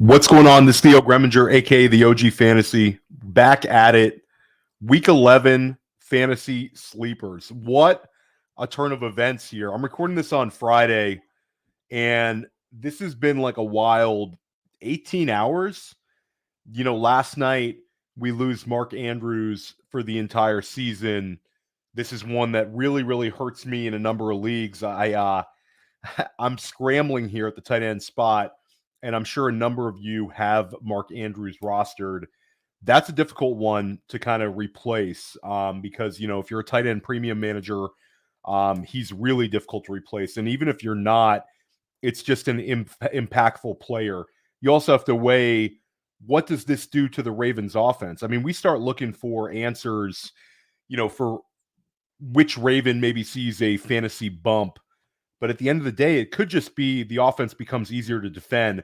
What's going on? This is Theo Gremminger, aka the OG Fantasy, back at it. Week 11 fantasy sleepers. What a turn of events here. I'm recording this on Friday, and this has been like a wild 18 hours. Last night we lose Mark Andrews for the entire season. This is one that really, really hurts me in a number of leagues. I'm scrambling here at the tight end spot, and I'm sure a number of you have Mark Andrews rostered. That's a difficult one to kind of replace because, if you're a tight end premium manager, he's really difficult to replace. And even if you're not, it's just an impactful player. You also have to weigh, what does this do to the Ravens offense? I mean, we start looking for answers, for which Raven maybe sees a fantasy bump. But at the end of the day, it could just be the offense becomes easier to defend.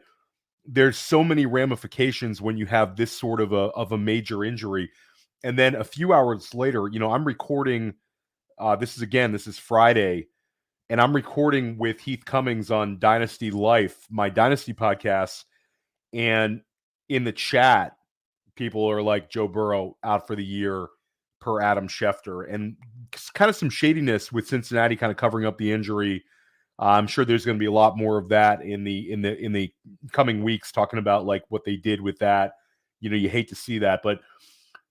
There's so many ramifications when you have this sort of a major injury. And then a few hours later, I'm recording. This is Friday, and I'm recording with Heath Cummings on Dynasty Life, my Dynasty podcast. And in the chat, people are like, Joe Burrow out for the year per Adam Schefter, and kind of some shadiness with Cincinnati kind of covering up the injury. I'm sure there's going to be a lot more of that in the coming weeks, talking about like what they did with that. You hate to see that, but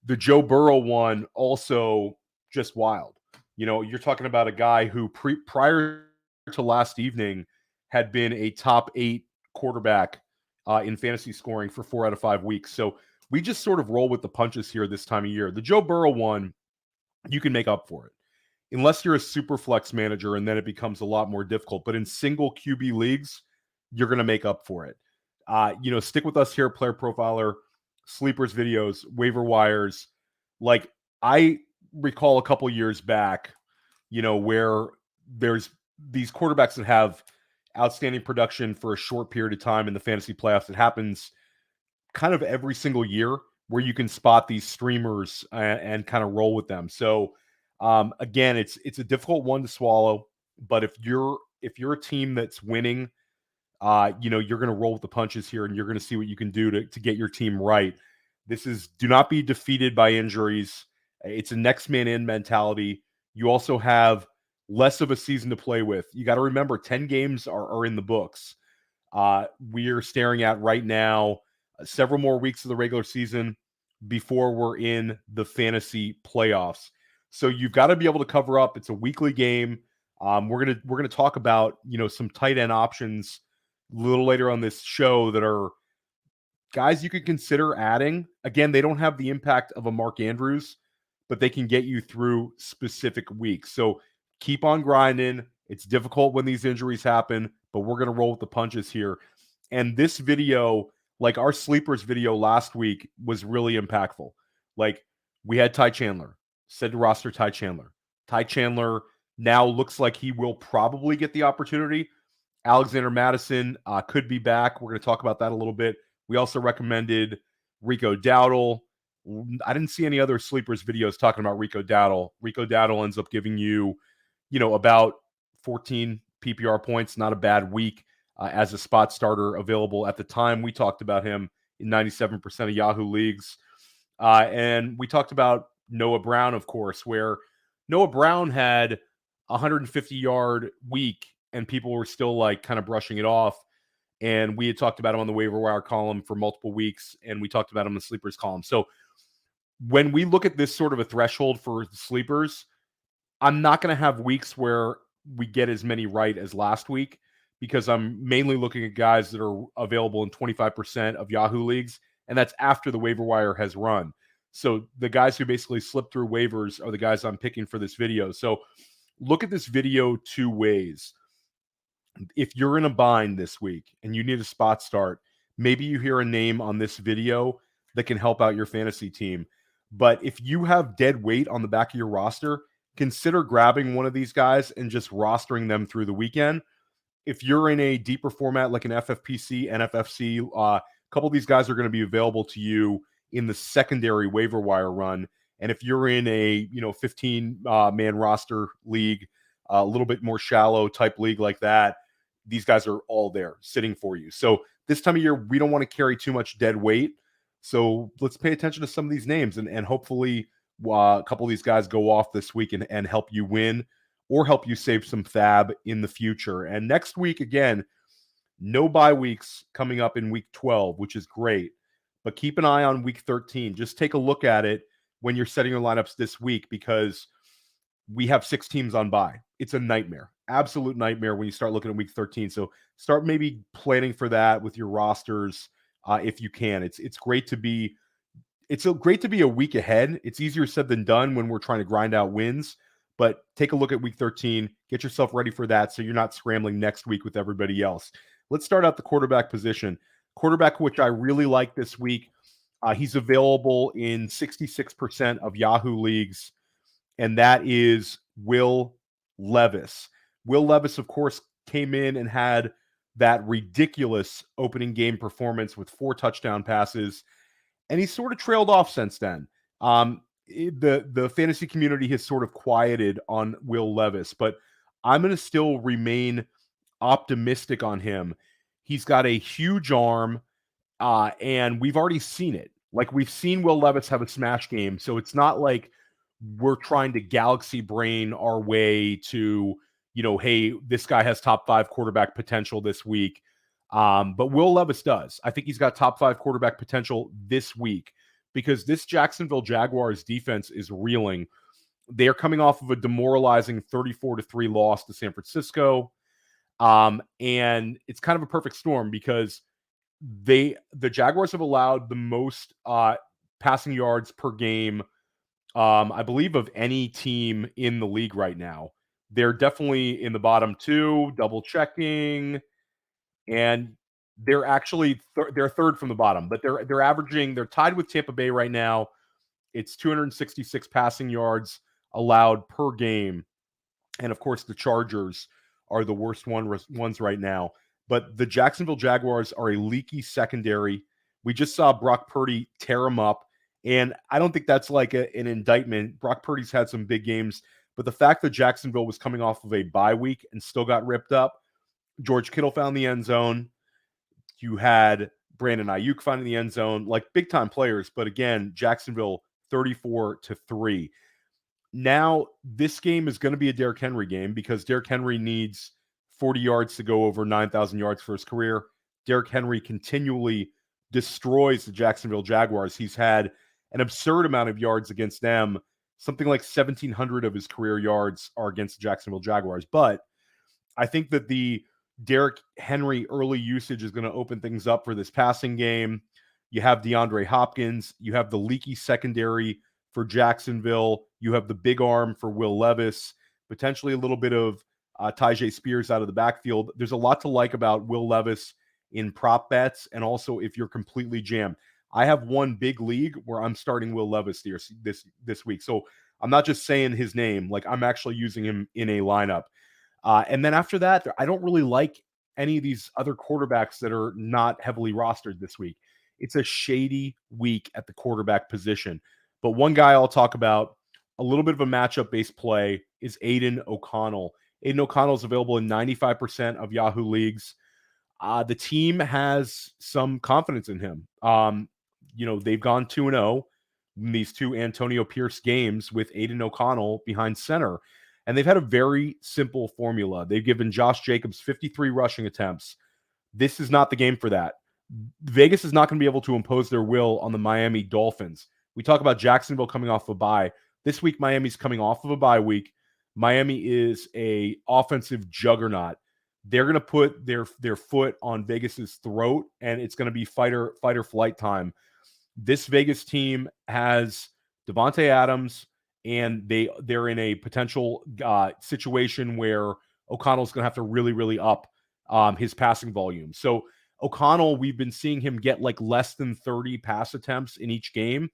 the Joe Burrow one also just wild. You're talking about a guy who prior to last evening had been a top 8 quarterback in fantasy scoring for 4 out of 5 weeks. So we just sort of roll with the punches here this time of year. The Joe Burrow one, you can make up for it, unless you're a super flex manager, and then it becomes a lot more difficult. But in single QB leagues, you're going to make up for it. Stick with us here at Player Profiler, Sleepers videos, waiver wires. Like, I recall a couple years back, where there's these quarterbacks that have outstanding production for a short period of time in the fantasy playoffs. It happens kind of every single year where you can spot these streamers and kind of roll with them. So, again, it's a difficult one to swallow, but if you're a team that's winning, you're going to roll with the punches here, and you're going to see what you can do to get your team right. Do not be defeated by injuries. It's a next man in mentality. You also have less of a season to play with. You got to remember, 10 games are in the books. We are staring at right now several more weeks of the regular season before we're in the fantasy playoffs. So you've got to be able to cover up. It's a weekly game. We're gonna talk about some tight end options a little later on this show that are guys you could consider adding. Again, they don't have the impact of a Mark Andrews, but they can get you through specific weeks. So keep on grinding. It's difficult when these injuries happen, but we're gonna roll with the punches here. And this video, like our sleepers video last week, was really impactful. Like, we had Tai Chandler. Said to roster Tai Chandler. Tai Chandler now looks like he will probably get the opportunity. Alexander Madison could be back. We're going to talk about that a little bit. We also recommended Rico Dowdle. I didn't see any other sleepers videos talking about Rico Dowdle. Rico Dowdle ends up giving you, about 14 PPR points. Not a bad week as a spot starter available at the time. We talked about him in 97% of Yahoo leagues. And we talked about Noah Brown, of course, where Noah Brown had a 150-yard week and people were still like kind of brushing it off. And we had talked about him on the waiver wire column for multiple weeks, and we talked about him in the sleepers column. So when we look at this sort of a threshold for sleepers, I'm not going to have weeks where we get as many right as last week, because I'm mainly looking at guys that are available in 25% of Yahoo leagues, and that's after the waiver wire has run. So the guys who basically slip through waivers are the guys I'm picking for this video. So look at this video 2 ways. If you're in a bind this week and you need a spot start, maybe you hear a name on this video that can help out your fantasy team. But if you have dead weight on the back of your roster, consider grabbing one of these guys and just rostering them through the weekend. If you're in a deeper format like an FFPC, NFFC, a couple of these guys are going to be available to you in the secondary waiver wire run. And if you're in a 15 man roster league, a little bit more shallow type league like that, these guys are all there sitting for you. So this time of year, we don't want to carry too much dead weight. So let's pay attention to some of these names, and hopefully a couple of these guys go off this week and help you win or help you save some fab in the future. And next week, again, no bye weeks coming up in week 12, which is great. But keep an eye on week 13. Just take a look at it when you're setting your lineups this week, because we have 6 teams on bye. It's a nightmare, absolute nightmare when you start looking at week 13. So start maybe planning for that with your rosters if you can. It's great to be great to be a week ahead. It's easier said than done when we're trying to grind out wins. But take a look at week 13. Get yourself ready for that so you're not scrambling next week with everybody else. Let's start out the quarterback position. Quarterback, which I really like this week. He's available in 66% of Yahoo leagues, and that is Will Levis. Will Levis, of course, came in and had that ridiculous opening game performance with 4 touchdown passes, and he's sort of trailed off since then. The fantasy community has sort of quieted on Will Levis, but I'm going to still remain optimistic on him. He's got a huge arm, and we've already seen it. Like, we've seen Will Levis have a smash game, so it's not like we're trying to galaxy brain our way to, hey, this guy has top 5 quarterback potential this week. But Will Levis does. I think he's got top 5 quarterback potential this week, because this Jacksonville Jaguars defense is reeling. They're coming off of a demoralizing 34-3 loss to San Francisco. And it's kind of a perfect storm because the Jaguars have allowed the most passing yards per game, I believe, of any team in the league right now. They're definitely in the bottom 2, double checking, and they're actually they're third from the bottom, but they're tied with Tampa Bay right now. It's 266 passing yards allowed per game. And of course, the Chargers are the worst ones right now. But the Jacksonville Jaguars are a leaky secondary. We just saw Brock Purdy tear them up. And I don't think that's like an indictment. Brock Purdy's had some big games. But the fact that Jacksonville was coming off of a bye week and still got ripped up, George Kittle found the end zone. You had Brandon Ayuk finding the end zone, like big-time players. But again, Jacksonville 34-3. Now, this game is going to be a Derrick Henry game because Derrick Henry needs 40 yards to go over 9,000 yards for his career. Derrick Henry continually destroys the Jacksonville Jaguars. He's had an absurd amount of yards against them. Something like 1,700 of his career yards are against the Jacksonville Jaguars. But I think that the Derrick Henry early usage is going to open things up for this passing game. You have DeAndre Hopkins. You have the leaky secondary for Jacksonville. You have the big arm for Will Levis, potentially a little bit of Tyjae Spears out of the backfield. There's a lot to like about Will Levis in prop bets, and also if you're completely jammed. I have one big league where I'm starting Will Levis this week. So I'm not just saying his name, like I'm actually using him in a lineup. And then after that, I don't really like any of these other quarterbacks that are not heavily rostered this week. It's a shady week at the quarterback position. But one guy I'll talk about, a little bit of a matchup-based play, is Aiden OConnell. Aiden OConnell is available in 95% of Yahoo leagues. The team has some confidence in him. They've gone 2-0 in these 2 Antonio Pierce games with Aiden OConnell behind center. And they've had a very simple formula. They've given Josh Jacobs 53 rushing attempts. This is not the game for that. Vegas is not going to be able to impose their will on the Miami Dolphins. We talk about Jacksonville coming off a bye. This week, Miami's coming off of a bye week. Miami is a offensive juggernaut. They're going to put their foot on Vegas's throat, and it's going to be fight or flight time. This Vegas team has Devontae Adams, and they're in a potential situation where O'Connell's going to have to really, really up his passing volume. So O'Connell, we've been seeing him get like less than 30 pass attempts in each game.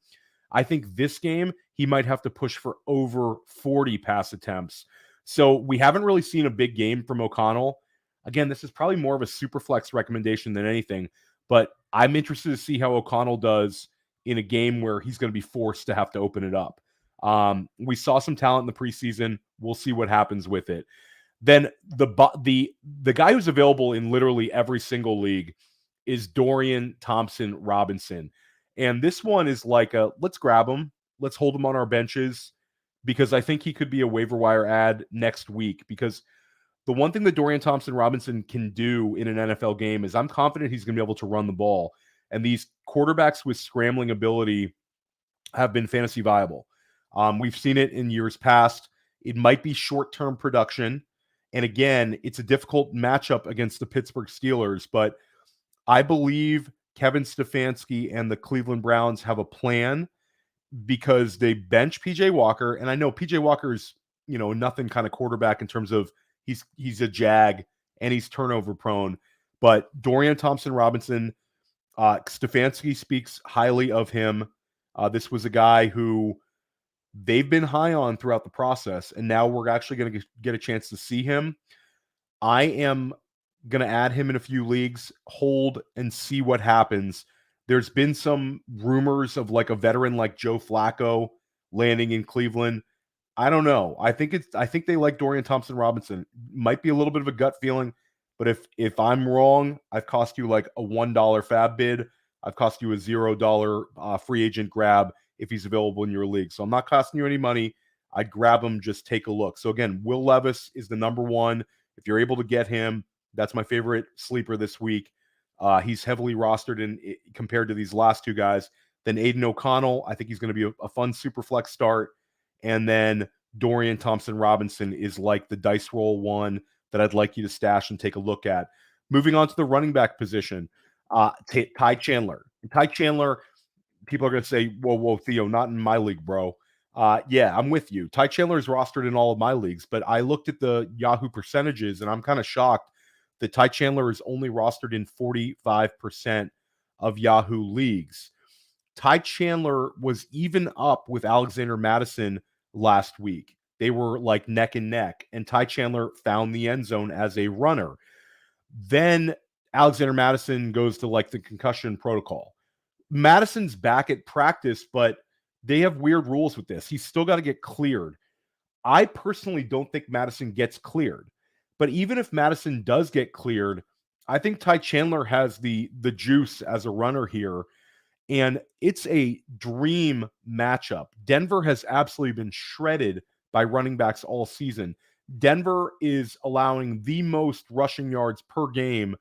I think this game, he might have to push for over 40 pass attempts. So we haven't really seen a big game from O'Connell. Again, this is probably more of a super flex recommendation than anything, but I'm interested to see how O'Connell does in a game where he's going to be forced to have to open it up. We saw some talent in the preseason. We'll see what happens with it. Then the guy who's available in literally every single league is Dorian Thompson Robinson. And this one is like let's grab him. Let's hold him on our benches because I think he could be a waiver wire ad next week. Because the one thing that Dorian Thompson Robinson can do in an NFL game is I'm confident he's going to be able to run the ball. And these quarterbacks with scrambling ability have been fantasy viable. We've seen it in years past. It might be short-term production. And again, it's a difficult matchup against the Pittsburgh Steelers, but I believe Kevin Stefanski and the Cleveland Browns have a plan because they bench PJ Walker. And I know PJ Walker's, nothing kind of quarterback in terms of he's a jag and he's turnover prone. But Dorian Thompson Robinson, Stefanski speaks highly of him. This was a guy who they've been high on throughout the process, and now we're actually going to get a chance to see him. I am going to add him in a few leagues, hold and see what happens. There's been some rumors of like a veteran like Joe Flacco landing in Cleveland. I don't know. I think they like Dorian Thompson Robinson. Might be a little bit of a gut feeling, but if I'm wrong, I've cost you like a $1 fab bid. I've cost you a $0 free agent grab if he's available in your league. So I'm not costing you any money. I'd grab him, just take a look. So again, Will Levis is the number one. If you're able to get him, that's my favorite sleeper this week. He's heavily rostered compared to these last two guys. Then Aiden OConnell, I think he's going to be a fun super flex start. And then Dorian Thompson Robinson is like the dice roll one that I'd like you to stash and take a look at. Moving on to the running back position, Tai Chandler. Tai Chandler, people are going to say, whoa, Theo, not in my league, bro. Yeah, I'm with you. Tai Chandler is rostered in all of my leagues, but I looked at the Yahoo percentages, and I'm kind of shocked that Tai Chandler is only rostered in 45% of Yahoo leagues. Tai Chandler was even up with Alexander Mattison last week. They were like neck and neck, and Tai Chandler found the end zone as a runner. Then Alexander Mattison goes to like the concussion protocol. Madison's back at practice, but they have weird rules with this. He's still got to get cleared. I personally don't think Mattison gets cleared. But even if Mattison does get cleared, I think Tai Chandler has the juice as a runner here. And it's a dream matchup. Denver has absolutely been shredded by running backs all season. Denver is allowing the most rushing yards per game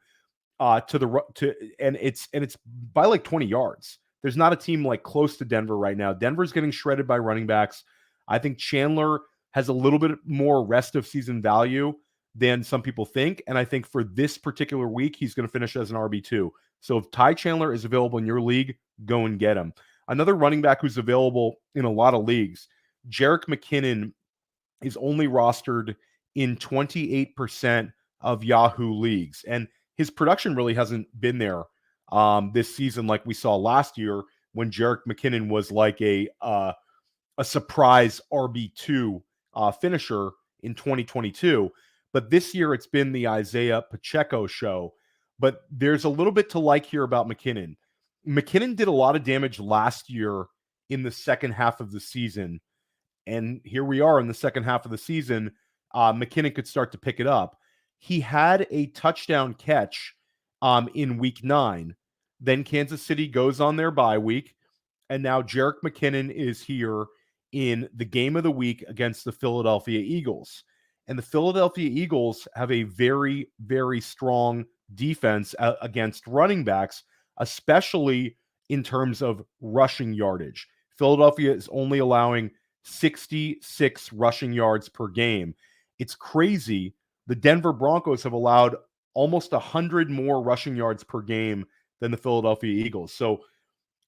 and it's by like 20 yards. There's not a team like close to Denver right now. Denver's getting shredded by running backs. I think Chandler has a little bit more rest of season value than some people think. And I think for this particular week, he's going to finish as an RB2. So if Tai Chandler is available in your league, go and get him. Another running back who's available in a lot of leagues, Jerick McKinnon, is only rostered in 28% of Yahoo leagues. And his production really hasn't been there this season like we saw last year when Jerick McKinnon was like a surprise RB2 finisher in 2022. But this year it's been the Isaiah Pacheco show. But there's a little bit to like here about McKinnon. McKinnon did a lot of damage last year in the second half of the season. And here we are in the second half of the season. McKinnon could start to pick it up. He had a touchdown catch in week 9. Then Kansas City goes on their bye week. And now Jerick McKinnon is here in the game of the week against the Philadelphia Eagles. And the Philadelphia Eagles have a very, very strong defense against running backs, especially in terms of rushing yardage. Philadelphia is only allowing 66 rushing yards per game. It's crazy. The Denver Broncos have allowed almost 100 more rushing yards per game than the Philadelphia Eagles. So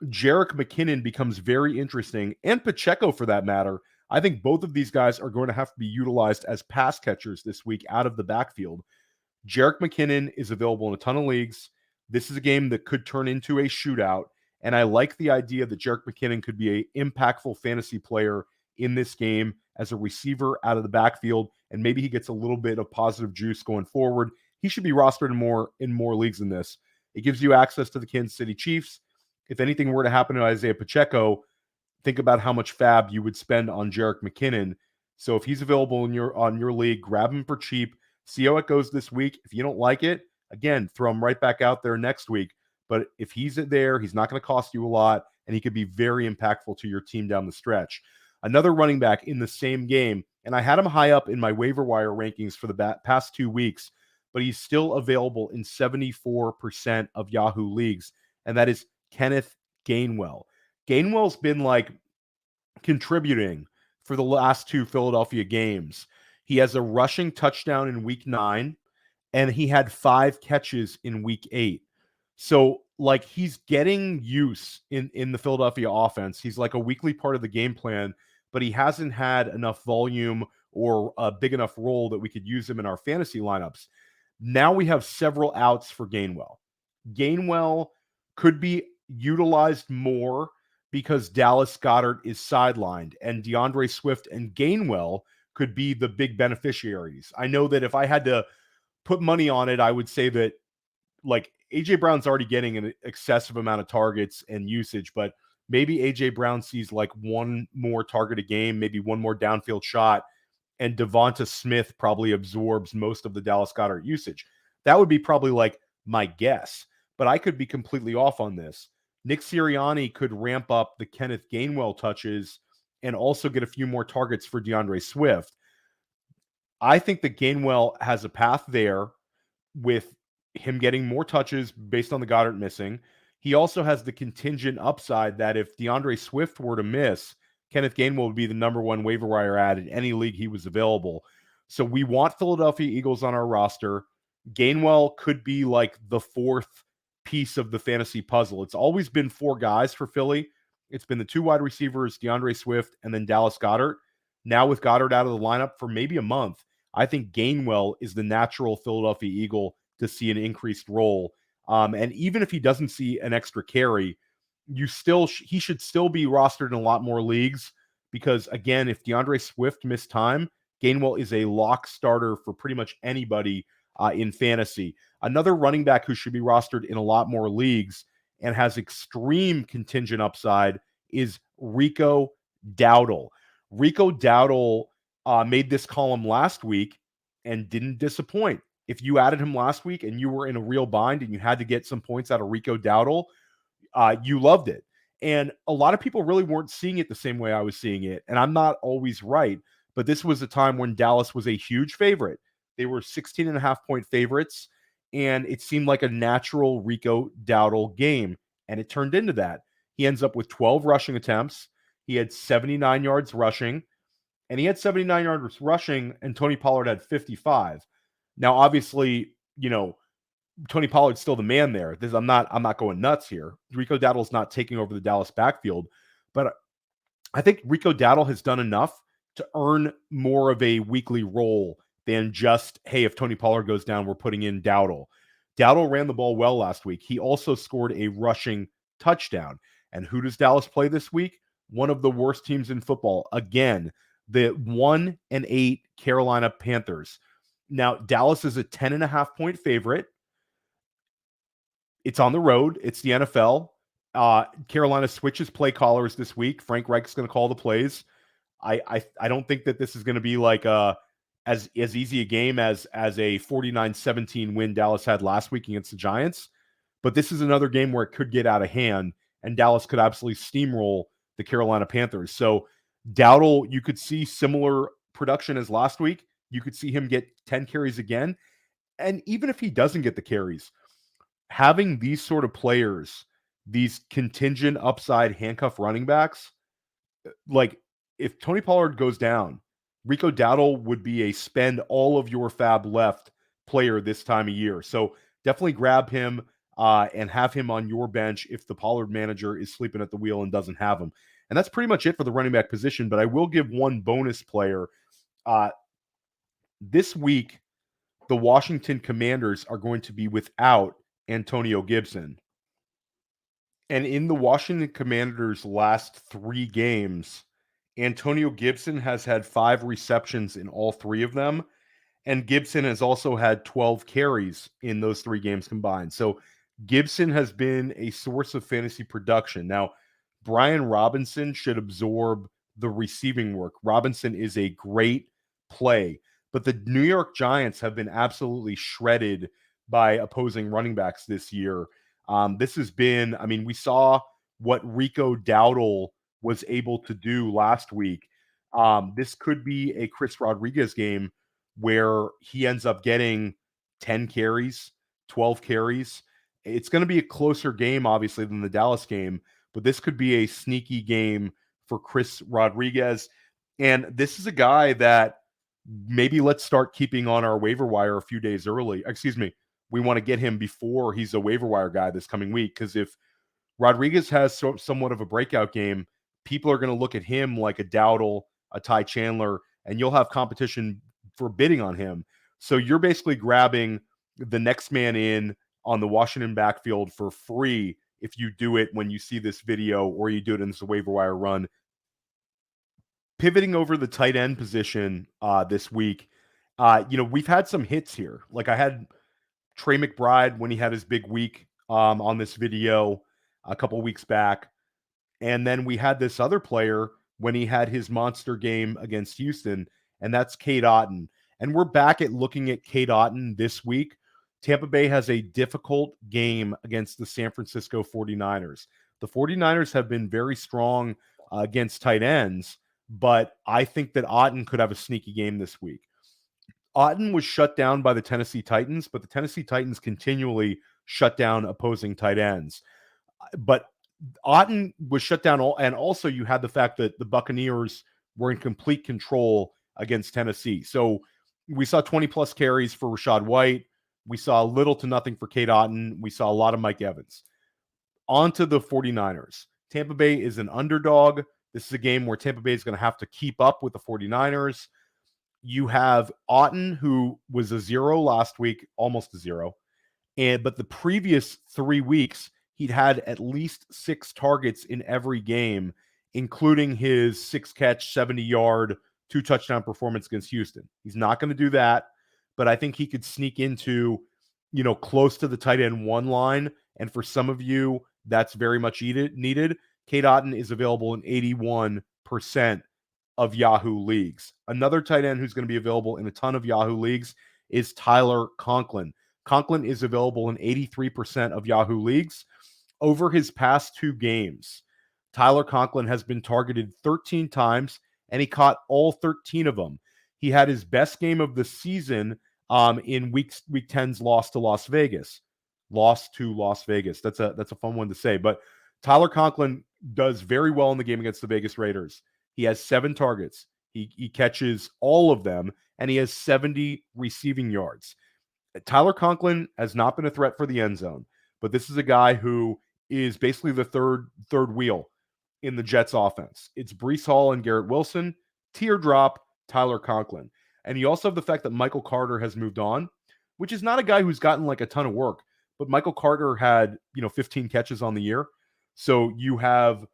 Jerick McKinnon becomes very interesting, and Pacheco for that matter. I think both of these guys are going to have to be utilized as pass catchers this week out of the backfield. Jerick McKinnon is available in a ton of leagues. This is a game that could turn into a shootout, and I like the idea that Jerick McKinnon could be an impactful fantasy player in this game as a receiver out of the backfield, and maybe he gets a little bit of positive juice going forward. He should be rostered in more leagues than this. It gives you access to the Kansas City Chiefs. If anything were to happen to Isaiah Pacheco, think about how much fab you would spend on Jerick McKinnon. So if he's available on your league, grab him for cheap. See how it goes this week. If you don't like it, again, throw him right back out there next week. But if he's there, he's not going to cost you a lot, and he could be very impactful to your team down the stretch. Another running back in the same game, and I had him high up in my waiver wire rankings for the past 2 weeks, but he's still available in 74% of Yahoo leagues, and that is Kenneth Gainwell. Gainwell's been like contributing for the last 2 Philadelphia games. He has a rushing touchdown in week 9, and he had 5 catches in week 8. So, like, he's getting use in the Philadelphia offense. He's like a weekly part of the game plan, but he hasn't had enough volume or a big enough role that we could use him in our fantasy lineups. Now we have several outs for Gainwell. Gainwell could be utilized more because Dallas Goedert is sidelined, and DeAndre Swift and Gainwell could be the big beneficiaries. I know that if I had to put money on it, I would say that, like, A.J. Brown's already getting an excessive amount of targets and usage, but maybe A.J. Brown sees like one more target a game, maybe one more downfield shot, and Devonta Smith probably absorbs most of the Dallas Goedert usage. That would be probably like my guess, but I could be completely off on this. Nick Sirianni could ramp up the Kenneth Gainwell touches and also get a few more targets for DeAndre Swift. I think that Gainwell has a path there with him getting more touches based on the Goddard missing. He also has the contingent upside that if DeAndre Swift were to miss, Kenneth Gainwell would be the number 1 waiver wire ad in any league he was available. So we want Philadelphia Eagles on our roster. Gainwell could be like the 4th piece of the fantasy puzzle. It's always been 4 guys for Philly. It's been the 2 wide receivers, DeAndre Swift, and then Dallas Goedert. Now with Goddard out of the lineup for maybe a month, I think Gainwell is the natural Philadelphia Eagle to see an increased role. And even if he doesn't see an extra carry, he should still be rostered in a lot more leagues because, again, if DeAndre Swift missed time, Gainwell is a lock starter for pretty much anybody in fantasy. Another running back who should be rostered in a lot more leagues and has extreme contingent upside is Rico Dowdle. Rico Dowdle made this column last week and didn't disappoint. If you added him last week and you were in a real bind and you had to get some points out of Rico Dowdle, you loved it. And a lot of people really weren't seeing it the same way I was seeing it. And I'm not always right, but this was a time when Dallas was a huge favorite. They were 16.5-point favorites, and it seemed like a natural Rico Dowdle game. And it turned into that. He ends up with 12 rushing attempts. He had 79 yards rushing, and he had 79 yards rushing, and Tony Pollard had 55. Now, obviously, Tony Pollard's still the man there. I'm not going nuts here. Rico Dowdle's not taking over the Dallas backfield, but I think Rico Dowdle has done enough to earn more of a weekly role than just, hey, if Tony Pollard goes down, we're putting in Dowdle. Dowdle ran the ball well last week. He also scored a rushing touchdown. And who does Dallas play this week? One of the worst teams in football. Again, the 1-8 Carolina Panthers. Now, Dallas is a 10.5-point favorite. It's on the road. It's the NFL. Carolina switches play callers this week. Frank Reich's going to call the plays. I don't think that this is going to be like as easy a game as a 49-17 win Dallas had last week against the Giants. But this is another game where it could get out of hand, and Dallas could absolutely steamroll the Carolina Panthers. So Dowdle, you could see similar production as last week. You could see him get 10 carries again. And even if he doesn't get the carries, having these sort of players, these contingent upside handcuff running backs, like if Tony Pollard goes down, Rico Dowdle would be a spend all of your fab left player this time of year. So definitely grab him and have him on your bench if the Pollard manager is sleeping at the wheel and doesn't have him. And that's pretty much it for the running back position, but I will give one bonus player. This week, the Washington Commanders are going to be without Antonio Gibson. And in the Washington Commanders' last 3 games, Antonio Gibson has had 5 receptions in all 3 of them. And Gibson has also had 12 carries in those 3 games combined. So Gibson has been a source of fantasy production. Now, Brian Robinson should absorb the receiving work. Robinson is a great play. but the New York Giants have been absolutely shredded by opposing running backs this year. This has been, I mean, we saw what Rico Dowdle was able to do last week. This could be a Chris Rodriguez game where he ends up getting 10 carries, 12 carries. It's going to be a closer game, obviously, than the Dallas game, but this could be a sneaky game for Chris Rodriguez. And this is a guy that maybe let's start keeping on our waiver wire a few days early. Excuse me. We want to get him before he's a waiver wire guy this coming week, because if Rodriguez has somewhat of a breakout game, people are going to look at him like a Dowdle, a Tai Chandler, and you'll have competition for bidding on him. So you're basically grabbing the next man in on the Washington backfield for free if you do it when you see this video or you do it in this waiver wire run. Pivoting over the tight end position this week, we've had some hits here. Like I had Trey McBride when he had his big week on this video a couple weeks back. And then we had this other player when he had his monster game against Houston, and that's Cade Otton. And we're back at looking at Cade Otton this week. Tampa Bay has a difficult game against the San Francisco 49ers. The 49ers have been very strong against tight ends, but I think that Otton could have a sneaky game this week. Otton was shut down by the Tennessee Titans, but the Tennessee Titans continually shut down opposing tight ends. But Otton was shut down, and also you had the fact that the Buccaneers were in complete control against Tennessee. So we saw 20-plus carries for Rachaad White. We saw little to nothing for Cade Otton. We saw a lot of Mike Evans. On to the 49ers. Tampa Bay is an underdog. This is a game where Tampa Bay is going to have to keep up with the 49ers. You have Otton, who was a 0 last week, almost a 0. But the previous 3 weeks, he'd had at least 6 targets in every game, including his 6-catch, 70-yard, 2-touchdown performance against Houston. He's not going to do that, but I think he could sneak into, close to the tight end 1 line. And for some of you, that's very much needed. Cade Otton is available in 81% of Yahoo leagues. Another tight end who's going to be available in a ton of Yahoo leagues is Tyler Conklin. Conklin is available in 83% of Yahoo leagues. Over his past 2 games, Tyler Conklin has been targeted 13 times, and he caught all 13 of them. He had his best game of the season in week 10's loss to Las Vegas. Lost to Las Vegas. That's a fun one to say. But Tyler Conklin does very well in the game against the Vegas Raiders. He has 7 targets. He catches all of them, and he has 70 receiving yards. Tyler Conklin has not been a threat for the end zone, but this is a guy who is basically the third wheel in the Jets offense. It's Breece Hall and Garrett Wilson, teardrop, Tyler Conklin. And you also have the fact that Michael Carter has moved on, which is not a guy who's gotten like a ton of work, but Michael Carter had, 15 catches on the year. So you have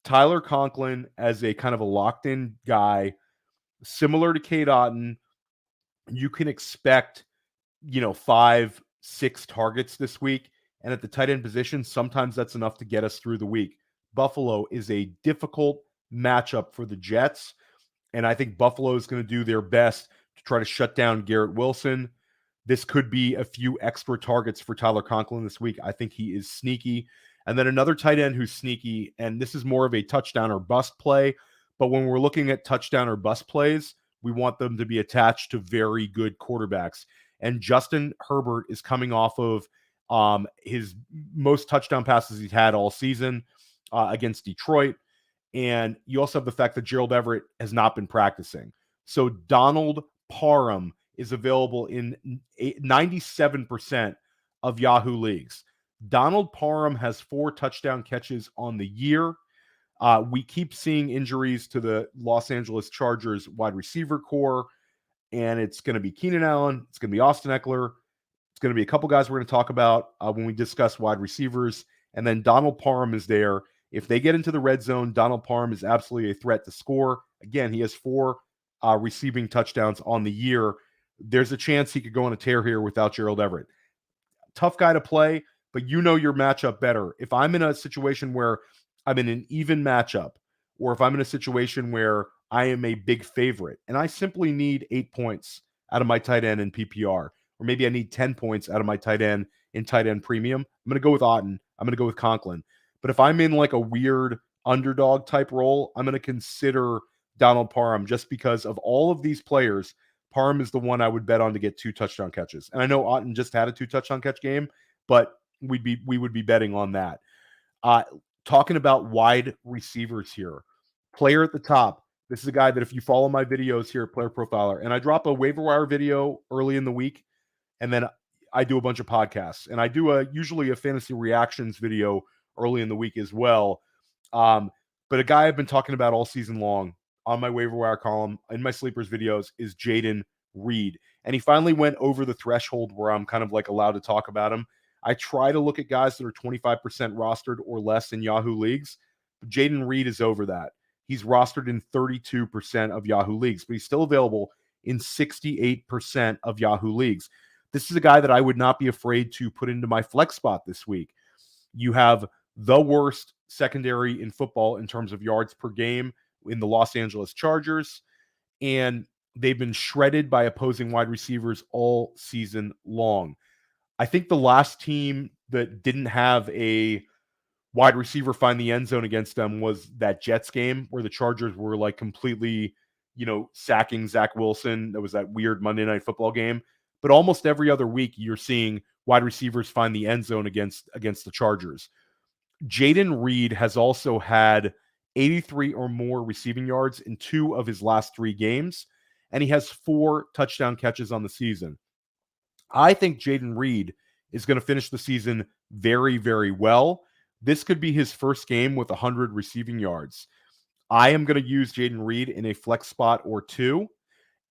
Tyler Conklin as a kind of a locked-in guy, similar to Cade Otton. You can expect, 5-6 targets this week. And at the tight end position, sometimes that's enough to get us through the week. Buffalo is a difficult matchup for the Jets. And I think Buffalo is going to do their best to try to shut down Garrett Wilson. This could be a few extra targets for Tyler Conklin this week. I think he is sneaky. And then another tight end who's sneaky, and this is more of a touchdown or bust play. But when we're looking at touchdown or bust plays, we want them to be attached to very good quarterbacks. And Justin Herbert is coming off of his most touchdown passes he's had all season against Detroit. And you also have the fact that Gerald Everett has not been practicing. So Donald Parham is available in 97% of Yahoo leagues. Donald Parham has 4 touchdown catches on the year. We keep seeing injuries to the Los Angeles Chargers wide receiver core, and it's going to be Keenan Allen. It's going to be Austin Eckler. It's going to be a couple guys we're going to talk about when we discuss wide receivers. And then Donald Parham is there. If they get into the red zone, Donald Parham is absolutely a threat to score. Again, he has 4 receiving touchdowns on the year. There's a chance he could go on a tear here without Gerald Everett. Tough guy to play, but you know your matchup better. If I'm in a situation where I'm in an even matchup, or if I'm in a situation where I am a big favorite and I simply need 8 points out of my tight end in PPR, or maybe I need 10 points out of my tight end in tight end premium, I'm going to go with Auden. I'm going to go with Conklin. But if I'm in like a weird underdog type role, I'm going to consider Donald Parham just because of all of these players. Parham is the one I would bet on to get 2 touchdown catches. And I know Auden just had a 2 touchdown catch game, but we would be betting on that. Talking about wide receivers here. Player at the top. This is a guy that if you follow my videos here at Player Profiler, and I drop a waiver wire video early in the week, and then I do a bunch of podcasts, and I do usually a fantasy reactions video early in the week as well. But a guy I've been talking about all season long on my waiver wire column in my sleepers videos is Jaden Reed. And he finally went over the threshold where I'm kind of like allowed to talk about him. I try to look at guys that are 25% rostered or less in Yahoo leagues, but Jaden Reed is over that. He's rostered in 32% of Yahoo leagues, but he's still available in 68% of Yahoo leagues. This is a guy that I would not be afraid to put into my flex spot this week. You have the worst secondary in football in terms of yards per game in the Los Angeles Chargers, and they've been shredded by opposing wide receivers all season long. I think the last team that didn't have a wide receiver find the end zone against them was that Jets game where the Chargers were like completely, sacking Zach Wilson. That was that weird Monday Night Football game. But almost every other week, you're seeing wide receivers find the end zone against the Chargers. Jaden Reed has also had 83 or more receiving yards in 2 of his last 3 games, and he has 4 touchdown catches on the season. I think Jaden Reed is going to finish the season very, very well. This could be his first game with 100 receiving yards. I am going to use Jaden Reed in a flex spot or 2,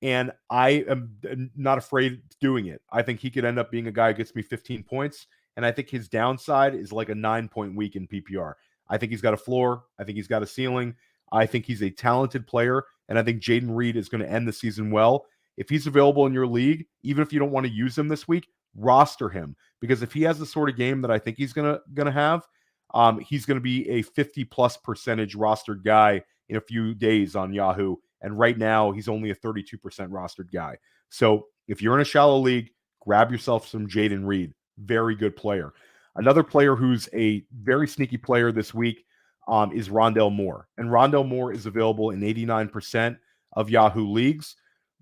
and I am not afraid of doing it. I think he could end up being a guy who gets me 15 points, and I think his downside is like a 9-point week in PPR. I think he's got a floor. I think he's got a ceiling. I think he's a talented player, and I think Jaden Reed is going to end the season well. If he's available in your league, even if you don't want to use him this week, roster him, because if he has the sort of game that I think he's gonna have, he's going to be a 50+% rostered guy in a few days on Yahoo. And right now, he's only a 32% rostered guy. So if you're in a shallow league, grab yourself some Jaden Reed. Very good player. Another player who's a very sneaky player this week is Rondale Moore. And Rondale Moore is available in 89% of Yahoo leagues.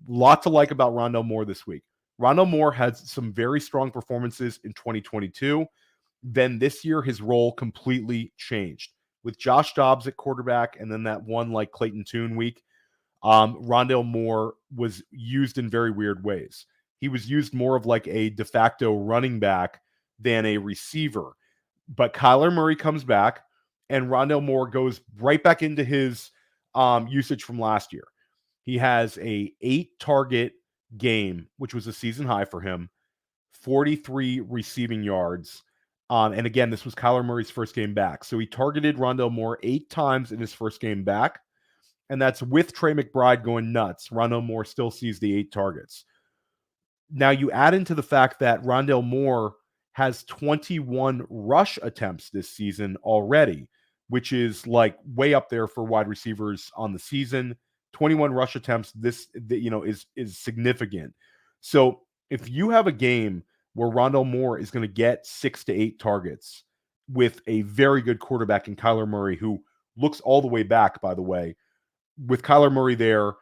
Lot to like about Rondale Moore this week. Rondale Moore had some very strong performances in 2022. Then this year, his role completely changed. With Josh Dobbs at quarterback and then that one like Clayton Tune week, Rondale Moore was used in very weird ways. He was used more of like a de facto running back than a receiver. But Kyler Murray comes back, and Rondale Moore goes right back into his usage from last year. He has a 8-target game, which was a season high for him, 43 receiving yards. And again, this was Kyler Murray's first game back. So he targeted Rondale Moore 8 times in his first game back. And that's with Trey McBride going nuts. Rondale Moore still sees the 8 targets. Now you add into the fact that Rondale Moore has 21 rush attempts this season already, which is like way up there for wide receivers on the season. 21 rush attempts, is significant. So if you have a game where Rondale Moore is going to get 6 to 8 targets with a very good quarterback in Kyler Murray, who looks all the way back, by the way, with Kyler Murray there,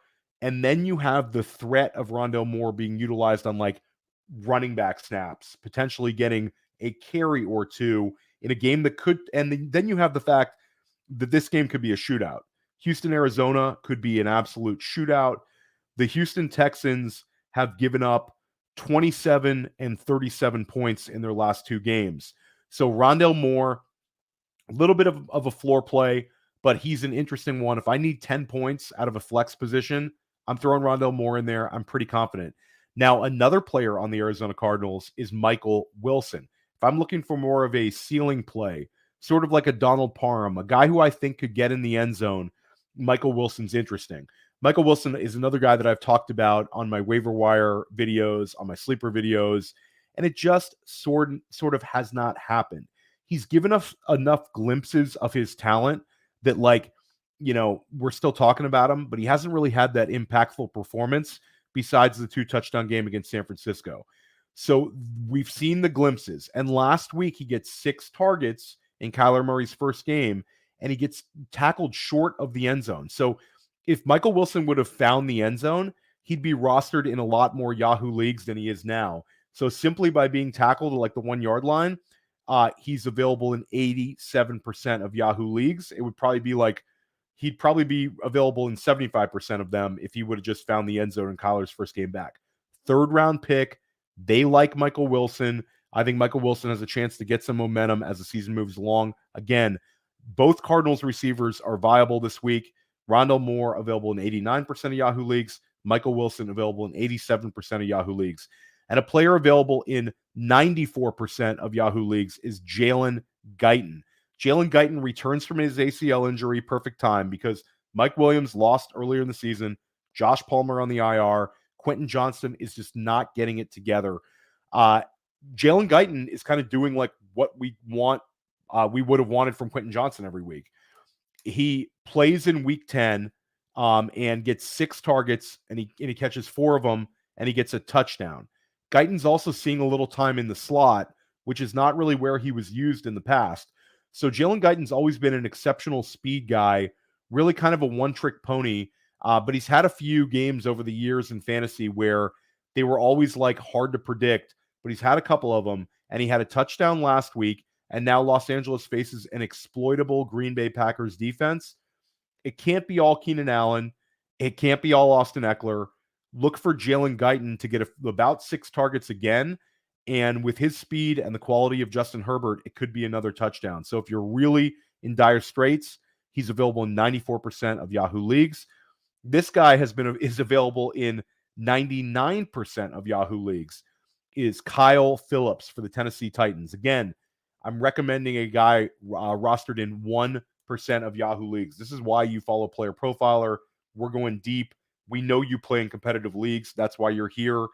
and then you have the threat of Rondale Moore being utilized on like running back snaps, potentially getting a carry or 2 in a game that could, and then you have the fact that this game could be a shootout. Houston, Arizona could be an absolute shootout. The Houston Texans have given up 27 and 37 points in their last 2 games. So Rondale Moore, a little bit of a floor play, but he's an interesting one. If I need 10 points out of a flex position, I'm throwing Rondale Moore in there. I'm pretty confident. Now, another player on the Arizona Cardinals is Michael Wilson. If I'm looking for more of a ceiling play, sort of like a Donald Parham, a guy who I think could get in the end zone, Michael Wilson's interesting. Michael Wilson is another guy that I've talked about on my waiver wire videos, on my sleeper videos, and it just sort of has not happened. He's given us enough glimpses of his talent that, like, we're still talking about him, but he hasn't really had that impactful performance besides the 2-touchdown game against San Francisco. So we've seen the glimpses. And last week, he gets 6 targets in Kyler Murray's first game, and he gets tackled short of the end zone. So if Michael Wilson would have found the end zone, he'd be rostered in a lot more Yahoo leagues than he is now. So simply by being tackled at like the 1-yard line, he's available in 87% of Yahoo leagues. It would probably be like, he'd probably be available in 75% of them if he would have just found the end zone in Kyler's first game back. 3rd round pick. They like Michael Wilson. I think Michael Wilson has a chance to get some momentum as the season moves along. Again, both Cardinals receivers are viable this week. Rondale Moore available in 89% of Yahoo leagues. Michael Wilson available in 87% of Yahoo leagues. And a player available in 94% of Yahoo leagues is Jalen Guyton. Jalen Guyton returns from his ACL injury, perfect time, because Mike Williams lost earlier in the season. Josh Palmer on the IR. Quentin Johnston is just not getting it together. Jalen Guyton is kind of doing like what we want, we would have wanted from Quentin Johnston every week. He plays in week 10 and gets 6 targets, and he catches 4 of them, and he gets a touchdown. Guyton's also seeing a little time in the slot, which is not really where he was used in the past. So Jalen Guyton's always been an exceptional speed guy, really kind of a one-trick pony, but he's had a few games over the years in fantasy where they were always like hard to predict, but he's had a couple of them, and he had a touchdown last week, and now Los Angeles faces an exploitable Green Bay Packers defense. It can't be all Keenan Allen. It can't be all Austin Eckler. Look for Jalen Guyton to get about 6 targets again. And with his speed and the quality of Justin Herbert, it could be another touchdown. So if you're really in dire straits, he's available in 94% of Yahoo leagues. This guy is available in 99% of Yahoo leagues, is Kyle Phillips for the Tennessee Titans. Again, I'm recommending a guy rostered in 1% of Yahoo leagues. This is why you follow Player Profiler. We're going deep. We know you play in competitive leagues. That's why you're here.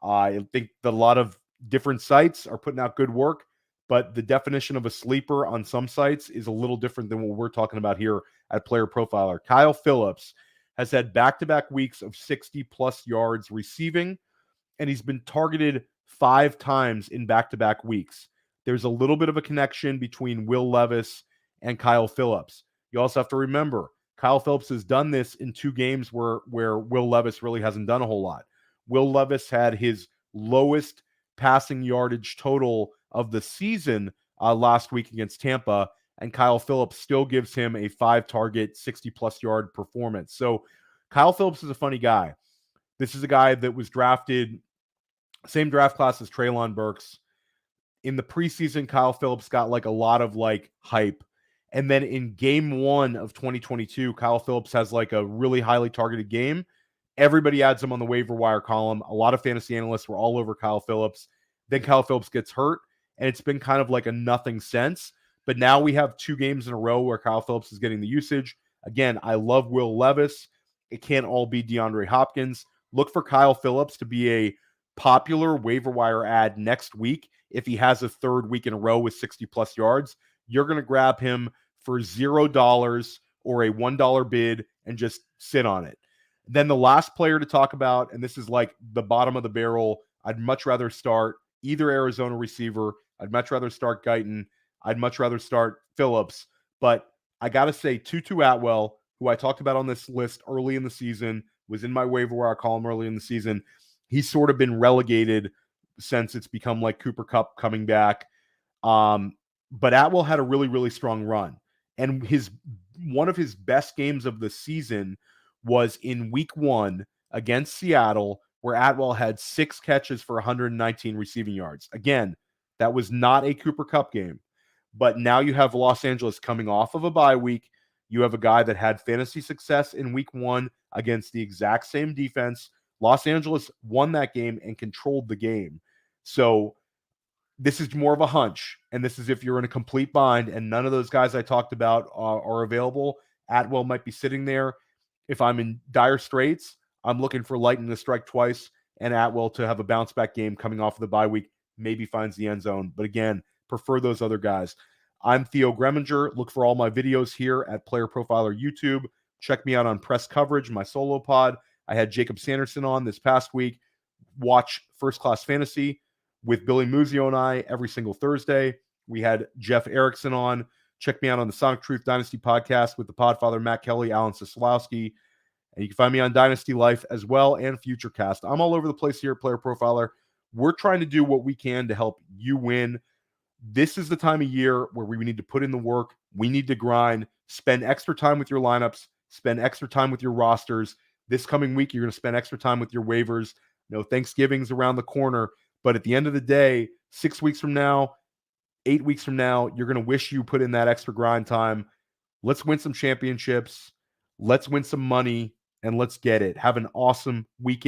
I think that a lot of different sites are putting out good work, but the definition of a sleeper on some sites is a little different than what we're talking about here at Player Profiler. Kyle Phillips has had back-to-back weeks of 60-plus yards receiving, and he's been targeted 5 times in back-to-back weeks. There's a little bit of a connection between Will Levis and Kyle Phillips. You also have to remember, Kyle Phillips has done this in 2 games where Will Levis really hasn't done a whole lot. Will Levis had his lowest passing yardage total of the season last week against Tampa, and Kyle Phillips still gives him a 5-target, 60-plus yard performance. So Kyle Phillips is a funny guy. This is a guy that was drafted, same draft class as Treylon Burks. In the preseason, Kyle Phillips got like a lot of like hype. And then in game 1 of 2022, Kyle Phillips has like a really highly targeted game. Everybody adds him on the waiver wire column. A lot of fantasy analysts were all over Kyle Phillips. Then Kyle Phillips gets hurt, and it's been kind of like a nothing sense. But now we have 2 games in a row where Kyle Phillips is getting the usage. Again, I love Will Levis. It can't all be DeAndre Hopkins. Look for Kyle Phillips to be a popular waiver wire ad next week. If he has a 3rd week in a row with 60-plus yards, you're going to grab him for $0 or a $1 bid and just sit on it. Then the last player to talk about, and this is like the bottom of the barrel, I'd much rather start either Arizona receiver. I'd much rather start Guyton. I'd much rather start Phillips. But I got to say, Tutu Atwell, who I talked about on this list early in the season, was in my waiver wire column early in the season. He's sort of been relegated since it's become like Cooper Kupp coming back. But Atwell had a really, really strong run. And one of his best games of the season was in week 1 against Seattle, where Atwell had 6 catches for 119 receiving yards. Again, that was not a Cooper Kupp game. But now you have Los Angeles coming off of a bye week. You have a guy that had fantasy success in week 1 against the exact same defense. Los Angeles won that game and controlled the game. So this is more of a hunch, and this is if you're in a complete bind and none of those guys I talked about are available. Atwell might be sitting there. If I'm in dire straits, I'm looking for lightning to strike twice and Atwell to have a bounce-back game coming off of the bye week, maybe finds the end zone. But again, prefer those other guys. I'm Theo Gremminger. Look for all my videos here at Player Profiler YouTube. Check me out on Press Coverage, my solo pod. I had Jacob Sanderson on this past week. Watch First Class Fantasy with Billy Muzio and I every single Thursday. We had Jeff Erickson on. Check me out on the Sonic Truth Dynasty podcast with the Podfather Matt Kelly, Alan Soslowski. And you can find me on Dynasty Life as well and Futurecast. I'm all over the place here at Player Profiler. We're trying to do what we can to help you win. This is the time of year where we need to put in the work. We need to grind, spend extra time with your lineups, spend extra time with your rosters. This coming week, you're going to spend extra time with your waivers. Thanksgiving's around the corner, but at the end of the day, 6 weeks from now, 8 weeks from now, you're going to wish you put in that extra grind time. Let's win some championships. Let's win some money, and let's get it. Have an awesome weekend.